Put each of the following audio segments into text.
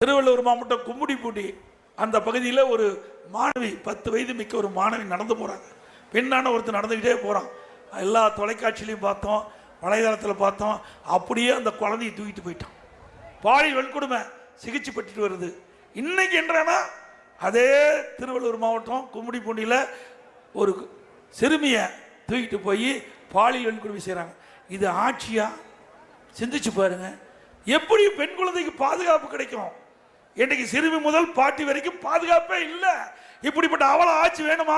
திருவள்ளூர் மாவட்டம் கும்மிடிப்பூண்டி அந்த பகுதியில் ஒரு மாணவி 10 வயது மிக்க ஒரு மாணவி நடந்து போகிறாங்க. பெண்ணான ஒருத்தர் நடந்துக்கிட்டே போகிறான். எல்லா தொலைக்காட்சியிலையும் பார்த்தோம், வலைதளத்தில் பார்த்தோம். அப்படியே அந்த குழந்தையை தூக்கிட்டு போயிட்டான். பாலியல் வன்கொடுமை சிகிச்சை பெற்றுட்டு வருது. இன்னைக்கு என்றானா அதே திருவள்ளூர் மாவட்டம் கும்மிடிப்பூண்டியில் ஒரு சிறுமியை தூக்கிட்டு போய் பாலியல் வன்கொடுமை செய்கிறாங்க. இது ஆட்சியா? சிந்திச்சு பாருங்க. எப்படி பெண் குழந்தைக்கு பாதுகாப்பு கிடைக்கும்? இன்னைக்கு சிறுமி முதல் பாட்டி வரைக்கும் பாதுகாப்பே இல்லை. இப்படிப்பட்ட அவல ஆட்சி வேணுமா?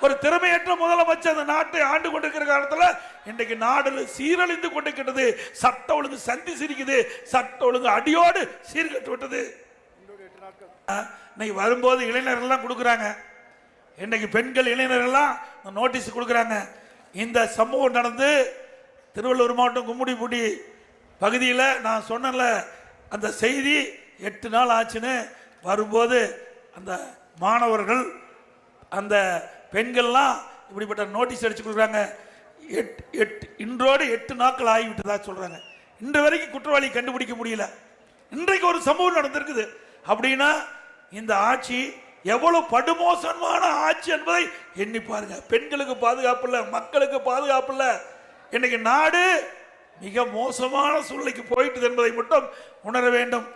ஒரு திறமையற்ற முதலமைச்சர் அந்த நாட்டை ஆண்டு கொண்டிருக்கிற காலத்தில் இன்றைக்கு நாடு சீரழிந்து கொண்டிருக்கிறது. சட்ட ஒழுங்கு சந்தி சிரிக்குது. சட்ட ஒழுங்கு அடியோடு சீர்கட்டு விட்டது. இன்னைக்கு வரும்போது இளைஞர்கள்லாம் கொடுக்குறாங்க. இன்னைக்கு பெண்கள் இளைஞர்கள்லாம் நோட்டீஸ் கொடுக்குறாங்க. இந்த சம்பவம் நடந்து திருவள்ளூர் மாவட்டம் கும்மிடிப்பூண்டி பகுதியில் நான் சொன்னல அந்த செய்தி 8 நாள் ஆச்சுன்னு வரும்போது அந்த மாணவர்கள் அந்த பெண்கள்லாம் இப்படிப்பட்ட நோட்டீஸ் அடிச்சு கொடுக்குறாங்க. இன்றோடு 8 நாட்கள் ஆகிவிட்டதா சொல்றாங்க. இன்று வரைக்கும் குற்றவாளி கண்டுபிடிக்க முடியல. இன்றைக்கு ஒரு சம்பவம் நடந்திருக்குது. அப்படின்னா இந்த ஆட்சி எவ்வளவு படுமோசமான ஆட்சி என்பதை எண்ணி பாருங்க. பெண்களுக்கு பாதுகாப்பு இல்லை, மக்களுக்கு பாதுகாப்பு இல்லை. இன்னைக்கு நாடு மிக மோசமான சூழ்நிலைக்கு போயிட்டது என்பதை மட்டும் உணர வேண்டும்.